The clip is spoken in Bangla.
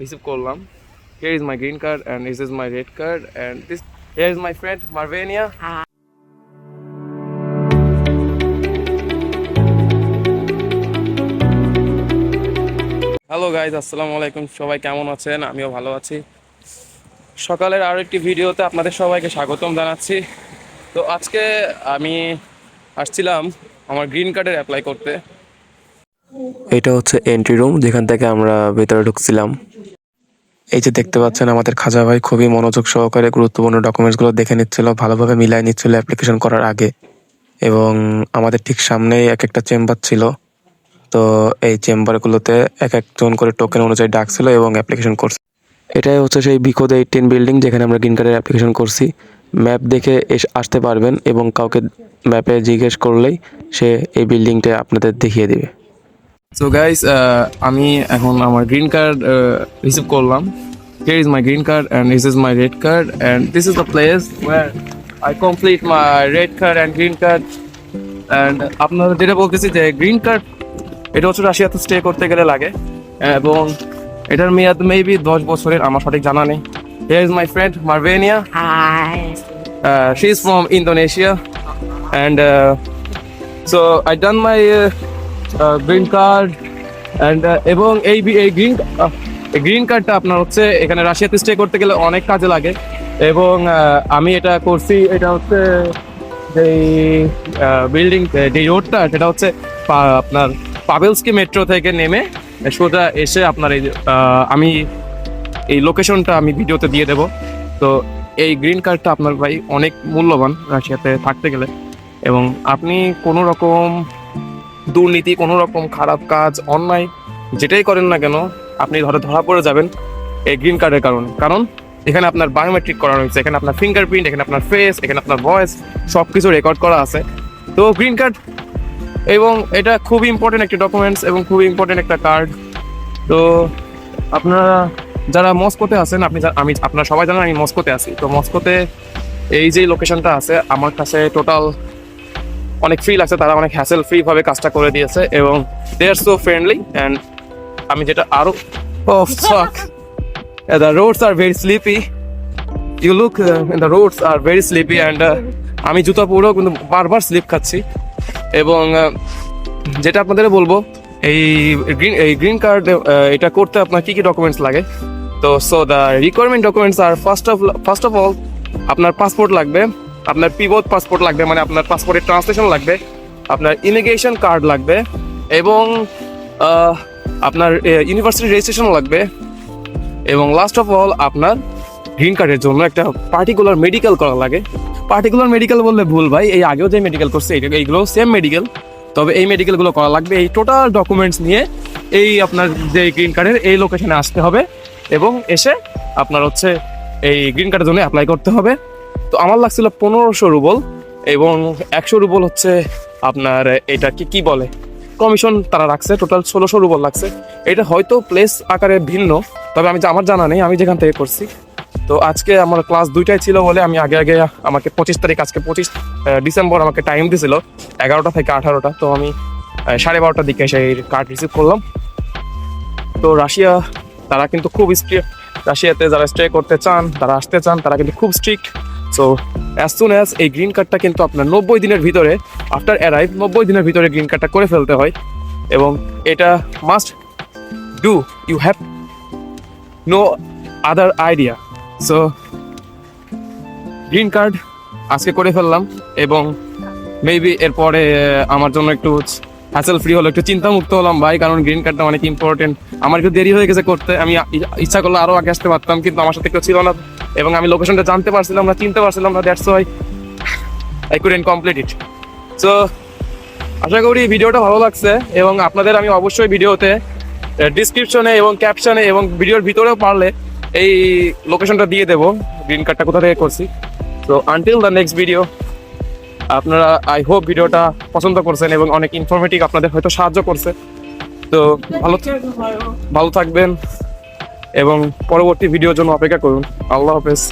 রিসিভ করলাম। Here is my green card and this is my red card and here is my friend Marvenia. Hello guys, আসসালামু আলাইকুম। সবাই কেমন আছেন? আমিও ভালো আছি। সকালের আরও একটি ভিডিওতে আপনাদের সবাইকে স্বাগতম জানাচ্ছি। তো আজকে আমি আসছিলাম আমার গ্রিন কার্ডের অ্যাপ্লাই করতে। এটা হচ্ছে এন্ট্রি রুম, যেখান থেকে আমরা ভেতরে ঢুকছিলাম। এই যে দেখতে পাচ্ছেন, আমাদের খাজা ভাই খুবই মনোযোগ সহকারে গুরুত্বপূর্ণ ডকুমেন্টসগুলো দেখে নিচ্ছিল, ভালোভাবে মিলাই নিচ্ছিল অ্যাপ্লিকেশন করার আগে। এবং আমাদের ঠিক সামনেই এক একটা চেম্বার ছিল। তো এই চেম্বারগুলোতে এক একজন করে টোকেন অনুযায়ী ডাকছিল এবং অ্যাপ্লিকেশন করছে। এটাই হচ্ছে সেই বিকোদ 18 বিল্ডিং, যেখানে আমরা গ্রিন কার্ডের অ্যাপ্লিকেশন করছি। ম্যাপ দেখে আসতে পারবেন এবং কাউকে ম্যাপে জিজ্ঞেস করলেই সে এই বিল্ডিংটা আপনাদের দেখিয়ে দিবে। সো গাইস, আমি এখন আমার গ্রিন কার্ড রিসিভ করলাম। Here is my green card and this is my red card and this is the place where I complete my red card and green card. And আপনারা যেটা বলতেছি যে গ্রিন কার্ড, এটা হচ্ছে রাশিয়াতে স্টে করতে গেলে লাগে এবং এটার মেয়াদ মেবি 10 বছরের, আমার সঠিক জানা নেই। Here is my friend Marvenia. Hi. She is from Indonesia and so I done my green card and এবং এই গ্রিন কার্ডটা আপনার হচ্ছে এখানে রাশিয়াতে স্টে করতে গেলে অনেক কাজে লাগে এবং আমি এটা করছি। এটা হচ্ছে যেই বিল্ডিং, যেই রোডটা, সেটা হচ্ছে আপনার পাভেলস্কি মেট্রো থেকে নেমে সোজা এসে আপনার এই আমি এই লোকেশনটা আমি ভিডিওতে দিয়ে দেব। তো এই গ্রিন কার্ডটা আপনার ভাই অনেক মূল্যবান রাশিয়াতে থাকতে গেলে, এবং আপনি কোনো রকম দুর্নীতি, কোনো রকম খারাপ কাজ, অন্যায় যেটাই করেন না কেন, আপনি ধরা পড়ে যাবেন এই গ্রিন কার্ডের কারণে। কারণ এখানে আপনার বায়োমেট্রিক করানো হয়েছে, এখানে আপনার ফিঙ্গারপ্রিন্ট, এখানে আপনার ফেস, এখানে আপনার ভয়েস, সব কিছু রেকর্ড করা আছে। তো গ্রিন কার্ড, এবং এটা খুবই ইম্পর্টেন্ট একটা ডকুমেন্টস এবং খুবই ইম্পর্টেন্ট একটা কার্ড। তো আপনারা যারা মস্কোতে আছেন, আপনারা সবাই জানেন আমি মস্কোতে আছি। তো মস্কোতে এই যে লোকেশনটা আছে, আমার কাছে টোটাল অনেক ফ্রি লাগছে। তারা অনেক হ্যাসেল ফ্রি ভাবে কাজটা করে দিয়েছে এবং দে আর সো ফ্রেন্ডলি। অ্যান্ড আমি যেটা আরো the roads are very sleepy. You look the roads are very sleepy and আমি জুতা পরেও কিন্তু বারবার স্লিপ খাচ্ছি। এবং যেটা আপনাদের বলবো, এই গ্রিন কার্ড এটা করতে আপনার কি কি ডকুমেন্টস লাগে। তো so the requirement documents are first of all আপনার পাসপোর্ট লাগবে, আপনার পিভট পাসপোর্ট লাগবে, মানে আপনার পাসপোর্টের ট্রান্সলেশন লাগবে, আপনার ইমিগ্রেশন কার্ড লাগবে এবং আপনার ইউনিভার্সিটি রেজিস্ট্রেশন লাগবে, এবং লাস্ট অফ অল আপনার গ্রিন কার্ডের জন্য একটা পার্টিকুলার মেডিকেল করা লাগে। পার্টিকুলার মেডিকেল বললে ভুল ভাই, এই আগেও যে মেডিকেল করছে এইগুলো সেম মেডিকেল, তবে এই মেডিকেলগুলো করা লাগবে। এই টোটাল ডকুমেন্টস নিয়ে এই আপনার যে গ্রিন কার্ডের এই লোকেশনে আসতে হবে এবং এসে আপনার হচ্ছে এই গ্রিন কার্ডের জন্য অ্যাপ্লাই করতে হবে। তো আমার লাগছিল 1500 রুবল এবং 100 রুবল হচ্ছে আপনার এটা কি বলে কমিশন তারা রাখছে। টোটাল 1600 রুবল লাগছে। এটা হয়তো প্লেস আকারে ভিন্ন, তবে আমার জানা নেই, আমি যেখান থেকে করছি। তো আজকে আমার ক্লাস 2টায় ছিল বলে আমি আগে আমাকে 25 তারিখ, আজকে 25 ডিসেম্বর আমাকে টাইম দিয়েছিল 11টা থেকে 18টা। তো আমি 12:30টার দিকে সেই কার্ড রিসিভ করলাম। তো রাশিয়া তারা কিন্তু খুব স্ট্রিক্ট। রাশিয়াতে যারা স্টে করতে চান, তারা আসতে চান, তারা কিন্তু খুব strict. So as soon as এই গ্রিন কার্ডটা কিন্তু আপনার 90 দিনের ভিতরে, আফটার অ্যারাইভ 90 দিনের ভিতরে গ্রিন কার্ডটা করে ফেলতে হয় এবং এটা must do, you have no other idea. So green card আজকে করে ফেললাম এবং মেবি এরপরে আমার জন্য একটু হ্যাসেল ফ্রি হলো, একটু চিন্তামুক্ত হলাম ভাই, কারণ গ্রিন কার্ডটা অনেক ইম্পর্টেন্ট। আমার একটু দেরি হয়ে গেছে করতে, আমি ইচ্ছা করলে আরও আগে আসতে পারতাম, কিন্তু আমার সাথে কেউ ছিল না এবং আমি লোকেশনটা জানতে পারছিলাম না, চিনতে পারছিলাম না। That's why I couldn't complete it. So আশা করি ভিডিওটা ভালো লাগছে এবং আপনাদের আমি অবশ্যই ভিডিওতে ডিসক্রিপশনে এবং ক্যাপশনে এবং ভিডিওর ভিতরেও পারলে এই লোকেশনটা দিয়ে দেবো, গ্রিন কার্ডটা কোথা থেকে করছি। So until the next video, আপনারা আই হোপ ভিডিওটা পছন্দ করছেন এবং অনেক ইনফরমেটিভ, আপনাদের হয়তো সাহায্য করছে। তো ভালো থাকবেন এবং পরবর্তী ভিডিওর জন্য অপেক্ষা করুন। আল্লাহ হাফেজ।